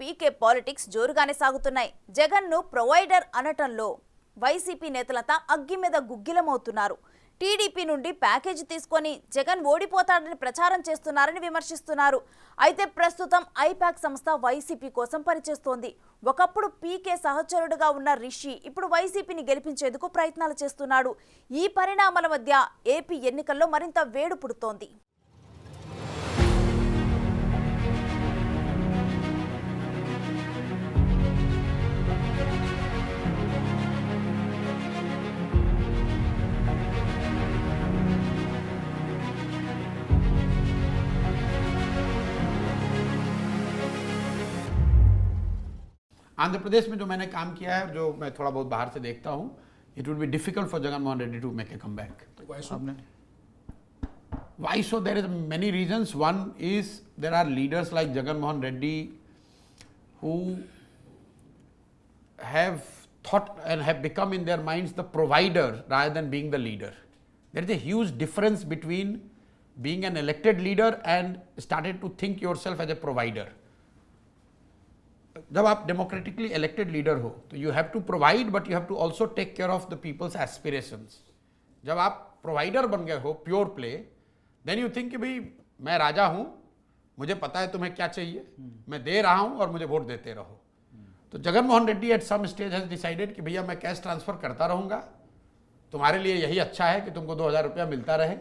పీకే politics జోరుగానే సాగుతున్నాయి. జగన్ను provider అనటంలో YCP నేతలంతా అగ్గి మీద గుగ్గిలమవుతున్నారు. టీడీపీ నుండి ప్యాకేజీ తీసుకొని జగన్ ఓడిపోతాడని ప్రచారం చేస్తున్నారని విమర్శిస్తున్నారు. అయితే ప్రస్తుతం ఐపాక్ సంస్థ వైసీపీ కోసం పనిచేస్తోంది. ఒకప్పుడు పీకే సహచరుడుగా ఉన్న రిషి ఇప్పుడు వైసీపీని గెలిపించేందుకు ప్రయత్నాలు చేస్తున్నాడు. ఈ పరిణామాల మధ్య ఏపీ ఎన్నికల్లో మరింత వేడి పుడుతోంది. आंध्र प्रदेश में जो मैंने काम किया है, जो मैं थोड़ा बहुत बाहर से देखता हूँ, it would be difficult for Jagan Mohan Reddy to make a comeback. Why so? There is many reasons. One is there are leaders like Jagan Mohan Reddy who have thought and have become in their minds the provider rather than being the leader. There is a huge difference between being an elected leader and started to think yourself as a provider. जब आप democratically elected leader हो तो you have to provide, but you have to also take care of the people's aspirations. जब आप provider बन गए हो, pure play, then you think कि भाई मैं राजा हूँ, मुझे पता है तुम्हें क्या चाहिए, मैं दे रहा हूँ और मुझे वोट देते रहो. तो Jagan Mohan Reddy at some stage has decided कि भैया मैं कैश ट्रांसफर करता रहूँगा, तुम्हारे लिए यही अच्छा है कि तुमको 2000 रुपया मिलता रहे.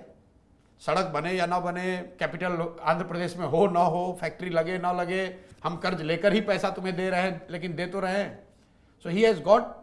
सड़क बने या ना बने, कैपिटल आंध्र प्रदेश में हो ना हो, फैक्ट्री लगे ना लगे, हम कर्ज लेकर ही पैसा तुम्हें दे रहे हैं, लेकिन दे तो रहे हैं. So he has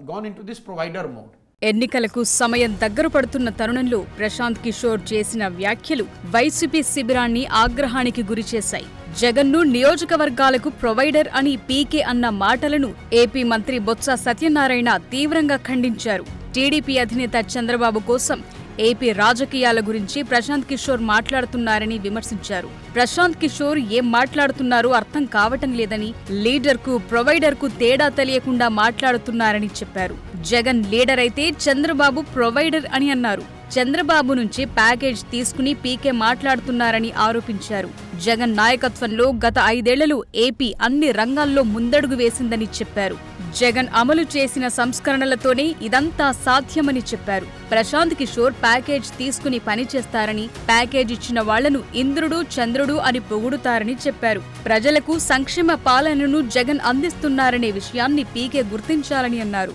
gone into this provider mode. ఎన్నికలకు సమయం దగ్గర పడుతున్న తరుణంలో ప్రశాంత్ కిషోర్ చేసిన వ్యాఖ్యలు వైసీపీ శిబిరాన్ని ఆగ్రహానికి గురిచేశాయి. జగన్ను నియోజకవర్గాలకు ప్రొవైడర్ అని పీకే అన్న మాటలను ఏపీ మంత్రి బొత్స సత్యనారాయణ తీవ్రంగా ఖండించారు. టీడీపీ అధినేత చంద్రబాబు కోసం ఏపీ రాజకీయాల గురించి ప్రశాంత్ కిషోర్ మాట్లాడుతున్నారని విమర్శించారు. ప్రశాంత్ కిషోర్ ఏం మాట్లాడుతున్నారో అర్థం కావటం లేదని, లీడర్కు ప్రొవైడర్కు తేడా తెలియకుండా మాట్లాడుతున్నారని చెప్పారు. జగన్ లీడర్ అయితే చంద్రబాబు ప్రొవైడర్ అని అన్నారు. చంద్రబాబు నుంచి ప్యాకేజ్ తీసుకుని పీకే మాట్లాడుతున్నారని ఆరోపించారు. జగన్ నాయకత్వంలో గత 5 ఏళ్లలో ఏపీ అన్ని రంగాల్లో ముందడుగు వేసిందని చెప్పారు. జగన్ అమలు చేసిన సంస్కరణలతోనే ఇదంతా సాధ్యమని చెప్పారు. ప్రశాంత్ కిషోర్ ప్యాకేజ్ తీసుకుని పనిచేస్తారని, ప్యాకేజ్ ఇచ్చిన వాళ్లను ఇంద్రుడు చంద్రుడు అని పొగుడుతారని చెప్పారు. ప్రజలకు సంక్షేమ పాలనను జగన్ అందిస్తున్నారనే విషయాన్ని పీకే గుర్తించాలని అన్నారు.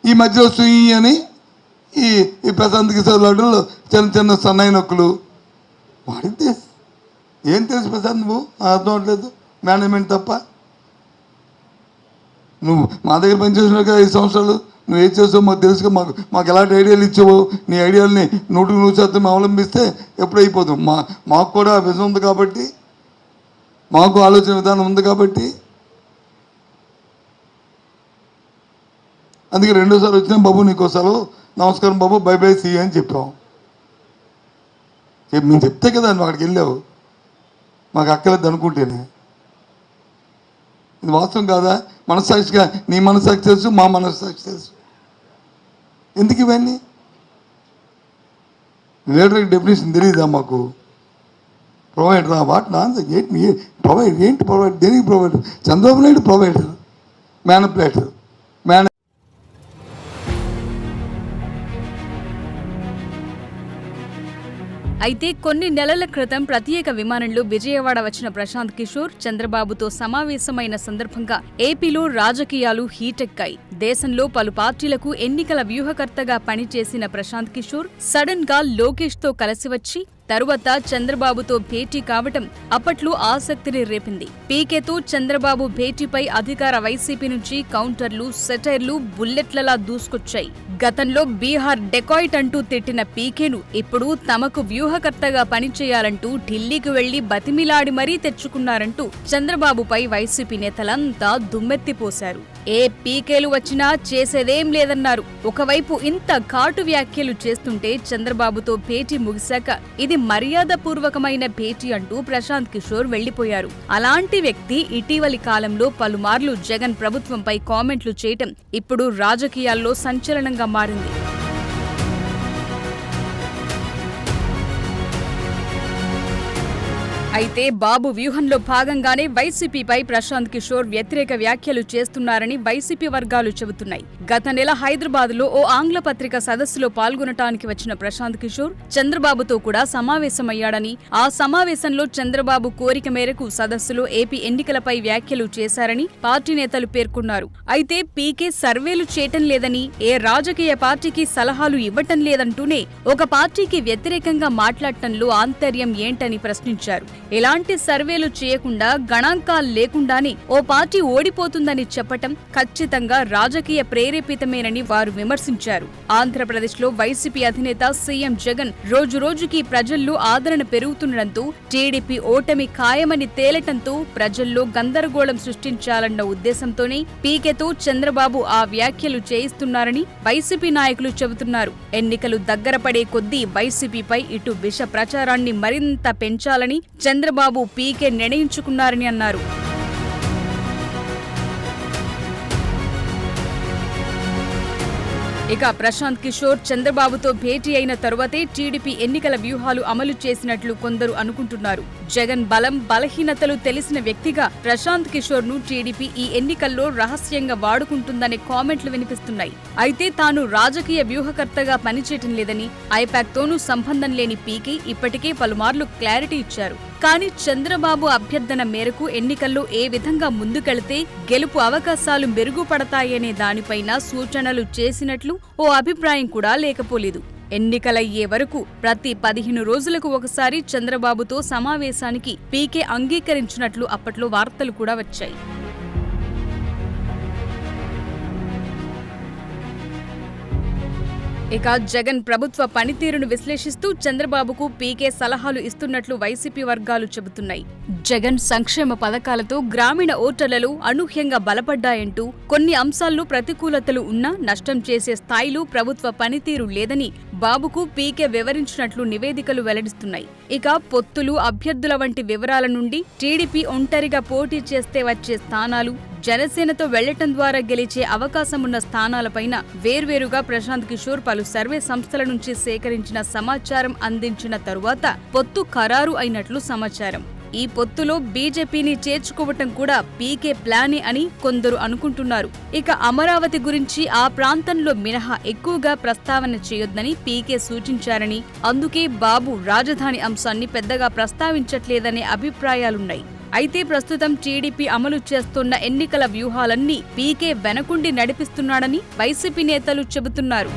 ఈ మధ్య సుయి అని ఈ ప్రశాంత్ కిషోర్ చిన్న చిన్న సన్నాయి నొక్కులు వాడితే ఏం తెలుసు ప్రశాంత్, నువ్వు అర్థం అవట్లేదు, మేనేజ్మెంట్ తప్ప. నువ్వు మా దగ్గర పనిచేసినాక 5 సంవత్సరాలు నువ్వు ఏం చేసావు మాకు తెలుసుగా, మాకు ఎలాంటి ఐడియాలు ఇచ్చావు, నీ ఐడియాలని 100% అవలంబిస్తే ఎప్పుడు అయిపోతాం. మాకు కూడా విజన్ ఉంది కాబట్టి, మాకు ఆలోచన విధానం ఉంది కాబట్టి, అందుకే 2వ సారి వచ్చినా బాబు నీకోసారి నమస్కారం బాబు, బై బై సీ అని చెప్పాం. మేము చెప్తే కదా నువ్వు అక్కడికి వెళ్ళావు, మాకు అక్కలేదు అనుకుంటేనే. ఇది వాస్తవం కాదా? మనస్సాక్షిగా నీ మనస్సాక్షి తెలుసు, మా మనస్సాక్షి తెలుసు. ఎందుకు ఇవన్నీ? లీడర్కి డెఫినేషన్ తెలియదా మాకు? ప్రొవైడరా? వాట్ నాన్ ఏంటి ప్రొవైడ్, ఏంటి ప్రొవైడ్, దేనికి provider? Chandrababu Naidu provider, manipulator. అయితే కొన్ని నెలల క్రితం ప్రత్యేక విమానంలో విజయవాడ వచ్చిన ప్రశాంత్ కిషోర్ చంద్రబాబుతో సమావేశమైన సందర్భంగా ఏపీలో రాజకీయాలు హీటెక్కాయి. దేశంలో పలు పార్టీలకు ఎన్నికల వ్యూహకర్తగా పనిచేసిన ప్రశాంత్ కిషోర్ సడన్ గా లోకేష్ తో కలిసి వచ్చి తరువాత చంద్రబాబుతో భేటీ కావటం అప్పట్లో ఆసక్తిని రేపింది. పీకేతో చంద్రబాబు భేటీపై అధికార వైసీపీ నుంచి కౌంటర్లు, సెటైర్లు బుల్లెట్లలా దూసుకొచ్చాయి. గతంలో బీహార్ డెకాయిట్ అంటూ తిట్టిన పీకేను ఇప్పుడు తమకు వ్యూహకర్తగా పనిచేయాలంటూ ఢిల్లీకి వెళ్లి బతిమిలాడి మరీ తెచ్చుకున్నారంటూ చంద్రబాబుపై వైసీపీ నేతలంతా దుమ్మెత్తిపోశారు. ఏ పీకేలు వచ్చినా చేసేదేం లేదన్నారు. ఒకవైపు ఇంత ఘాటు వ్యాఖ్యలు చేస్తుంటే చంద్రబాబుతో భేటీ ముగిశాక ఇది మర్యాదపూర్వకమైన భేటీ అంటూ ప్రశాంత్ కిషోర్ వెళ్లిపోయారు. అలాంటి వ్యక్తి ఇటీవలి కాలంలో పలుమార్లు జగన్ ప్రభుత్వంపై కామెంట్లు చేయటం ఇప్పుడు రాజకీయాల్లో సంచలనంగా మారింది. అయితే బాబు వ్యూహంలో భాగంగానే వైసీపీపై ప్రశాంత్ కిషోర్ వ్యతిరేక వ్యాఖ్యలు చేస్తున్నారని వైసీపీ వర్గాలు చెబుతున్నాయి. గత నెల హైదరాబాద్లో ఓ ఆంగ్ల పత్రిక సదస్సులో పాల్గొనటానికి వచ్చిన ప్రశాంత్ కిషోర్ చంద్రబాబుతో కూడా సమావేశమయ్యాడని, ఆ సమావేశంలో చంద్రబాబు కోరిక మేరకు సదస్సులో ఏపీ ఎన్నికలపై వ్యాఖ్యలు చేశారని పార్టీ నేతలు పేర్కొన్నారు. అయితే పీకే సర్వేలు చేయటం లేదని, ఏ రాజకీయ పార్టీకి సలహాలు ఇవ్వటం లేదంటూనే ఒక పార్టీకి వ్యతిరేకంగా మాట్లాడటంలో ఆంతర్యం ఏంటని ప్రశ్నించారు. ఎలాంటి సర్వేలు చేయకుండా, గణాంకాలు లేకుండానే ఓ పార్టీ ఓడిపోతుందని చెప్పటం ఖచ్చితంగా రాజకీయ ప్రేరేపితమేనని వారు విమర్శించారు. ఆంధ్రప్రదేశ్లో వైసీపీ అధినేత సీఎం జగన్ రోజురోజుకి ప్రజల్లో ఆదరణ పెరుగుతుండటంతో, టీడీపీ ఓటమి ఖాయమని తేలటంతో ప్రజల్లో గందరగోళం సృష్టించాలన్న ఉద్దేశంతోనే పీకేతో చంద్రబాబు ఆ వ్యాఖ్యలు చేయిస్తున్నారని వైసీపీ నాయకులు చెబుతున్నారు. ఎన్నికలు దగ్గర పడే కొద్దీ వైసీపీపై ఇటు విష ప్రచారాన్ని మరింత పెంచాలని చంద్రబాబు పీకే నిర్ణయించుకున్నారని అన్నారు. ఇక ప్రశాంత్ కిషోర్ చంద్రబాబుతో భేటీ అయిన తరువాతే టీడీపీ ఎన్నికల వ్యూహాలు అమలు చేసినట్లు కొందరు అనుకుంటున్నారు. జగన్ బలం, బలహీనతలు తెలిసిన వ్యక్తిగా ప్రశాంత్ కిషోర్ ను టీడీపీ ఈ ఎన్నికల్లో రహస్యంగా వాడుకుంటుందనే కామెంట్లు వినిపిస్తున్నాయి. అయితే తాను రాజకీయ వ్యూహకర్తగా పనిచేయటం లేదని, ఐపాక్ తోనూ సంబంధం లేని పీకే ఇప్పటికే పలుమార్లు క్లారిటీ ఇచ్చారు. కానీ చంద్రబాబు అభ్యర్థన మేరకు ఎన్నికల్లో ఏ విధంగా ముందుకెళితే గెలుపు అవకాశాలు మెరుగుపడతాయనే దానిపైన సూచనలు చేసినట్లు ఓ అభిప్రాయం కూడా లేకపోలేదు. ఎన్నికలయ్యే వరకు ప్రతి 15 రోజులకు ఒకసారి చంద్రబాబుతో సమావేశానికి పీకే అంగీకరించినట్లు అప్పట్లో వార్తలు కూడా వచ్చాయి. ఇక జగన్ ప్రభుత్వ పనితీరును విశ్లేషిస్తూ చంద్రబాబుకు పీకే సలహాలు ఇస్తున్నట్లు వైసీపీ వర్గాలు చెబుతున్నాయి. జగన్ సంక్షేమ పథకాలతో గ్రామీణ ఓటర్లలో అనూహ్యంగా బలపడ్డాయంటూ, కొన్ని అంశాల్లో ప్రతికూలతలు ఉన్నా నష్టం చేసే స్థాయిలో ప్రభుత్వ పనితీరు లేదని బాబుకు పీకే వివరించినట్లు నివేదికలు వెల్లడిస్తున్నాయి. ఇక పొత్తులు, అభ్యర్థుల వంటి వివరాల నుండి టీడీపీ ఒంటరిగా పోటీ చేస్తే వచ్చే స్థానాలు, జనసేనతో వెళ్లటం ద్వారా గెలిచే అవకాశమున్న స్థానాలపైన వేర్వేరుగా ప్రశాంత్ కిషోర్ పలు సర్వే సంస్థల నుంచి సేకరించిన సమాచారం అందించిన తరువాత పొత్తు ఖరారు అయినట్లు సమాచారం. ఈ పొత్తులో బీజేపీని చేర్చుకోవటం కూడా పీకే ప్లానే అని కొందరు అనుకుంటున్నారు. ఇక అమరావతి గురించి ఆ ప్రాంతంలో మినహా ఎక్కువగా ప్రస్తావన చేయొద్దని పీకే సూచించారని, అందుకే బాబు రాజధాని అంశాన్ని పెద్దగా ప్రస్తావించట్లేదనే అభిప్రాయాలున్నాయి. అయితే ప్రస్తుతం టీడీపీ అమలు చేస్తున్న ఎన్నికల వ్యూహాలన్నీ పీకే వెనకుండి నడిపిస్తున్నాడని వైసీపీ నేతలు చెబుతున్నారు.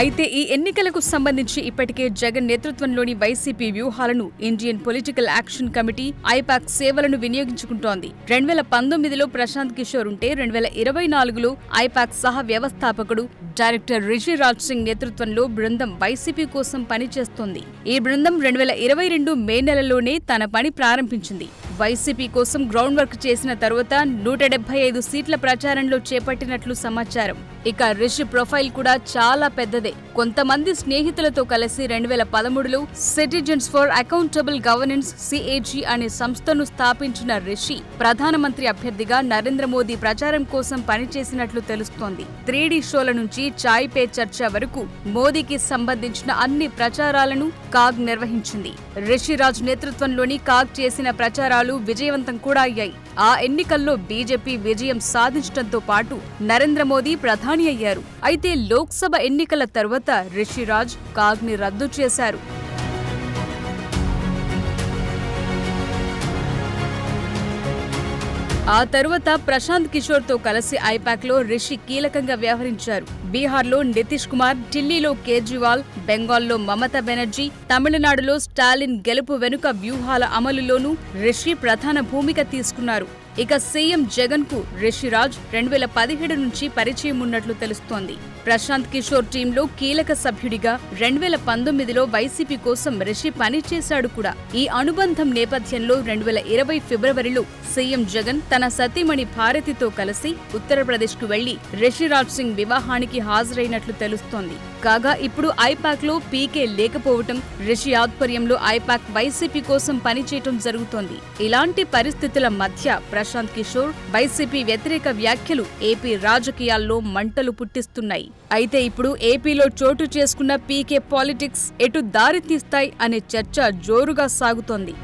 అయితే ఈ ఎన్నికలకు సంబంధించి ఇప్పటికే జగన్ నేతృత్వంలోని వైసీపీ వ్యూహాలను Indian political action committee, IPAC సేవలను వినియోగించుకుంటోంది. 2019లో ప్రశాంత్ కిషోర్ ఉంటే 2024లో ఐపాక్ సహ వ్యవస్థాపకుడు డైరెక్టర్ రిషిరాజ్ సింగ్ నేతృత్వంలో బృందం వైసీపీ కోసం పనిచేస్తోంది. ఈ బృందం 2022 మే నెలలోనే తన పని ప్రారంభించింది. వైసీపీ కోసం గ్రౌండ్ వర్క్ చేసిన తరువాత 175 సీట్ల ప్రచారంలో చేపట్టినట్లు సమాచారం. ఇక రిషి ప్రొఫైల్ కూడా చాలా పెద్దదే. కొంతమంది స్నేహితులతో కలిసి 2013లో citizens for accountable governance CAG అనే సంస్థను స్థాపించిన రిషి ప్రధానమంత్రి అభ్యర్థిగా నరేంద్ర మోదీ ప్రచారం కోసం పనిచేసినట్లు తెలుస్తోంది. 3D షోల నుంచి చాయ్ పే చర్చ వరకు మోదీకి సంబంధించిన అన్ని ప్రచారాలను కాగ్ నిర్వహించింది. రిషిరాజ్ నేతృత్వంలోని కాగ్ చేసిన ప్రచారాలు విజయవంతం కూడా అయ్యాయి. ఆ ఎన్నికల్లో బీజేపీ విజయం సాధించడంతో పాటు నరేంద్ర మోదీ ప్రధాని అయ్యారు. అయితే లోక్సభ ఎన్నికల తర్వాత రిషిరాజ్ కాగ్ని రద్దు చేశారు. ఆ తరువాత ప్రశాంత్ కిషోర్ తో కలిసి ఐపాక్లో రిషి కీలకంగా వ్యవహరించారు. బీహార్లో నితీష్ కుమార్, ఢిల్లీలో కేజ్రీవాల్, బెంగాల్లో మమతా బెనర్జీ, తమిళనాడులో స్టాలిన్ గెలుపు వెనుక వ్యూహాల అమలులోనూ రిషి ప్రధాన భూమిక తీసుకున్నారు. ఇక సీఎం జగన్ కు రిషిరాజ్ 2017 నుంచి పరిచయం ఉన్నట్లు తెలుస్తోంది. ప్రశాంత్ కిషోర్ టీంలో కీలక సభ్యుడిగా 2019లో వైసీపీ కోసం రిషి పనిచేశాడు కూడా. ఈ అనుబంధం నేపథ్యంలో 2020 ఫిబ్రవరిలో సీఎం జగన్ తన సతీమణి భారతితో కలిసి ఉత్తరప్రదేశ్కు వెళ్లి రిషిరాజ్ సింగ్ వివాహానికి హాజరైనట్లు తెలుస్తోంది. కాగా ఇప్పుడు ఐపాక్ లో పీకే లేకపోవటం, రిషి ఆధ్వర్యంలో ఐపాక్ వైసీపీ కోసం పనిచేయటం జరుగుతోంది. ఇలాంటి పరిస్థితుల మధ్య ప్రశాంత్ కిషోర్ వైసీపీ వ్యతిరేక వ్యాఖ్యలు ఏపీ రాజకీయాల్లో మంటలు పుట్టిస్తున్నాయి. అయితే ఇప్పుడు ఏపీలో చోటు చేసుకున్న పీకే పాలిటిక్స్ ఎటు దారి తీస్తాయి అనే చర్చ జోరుగా సాగుతోంది.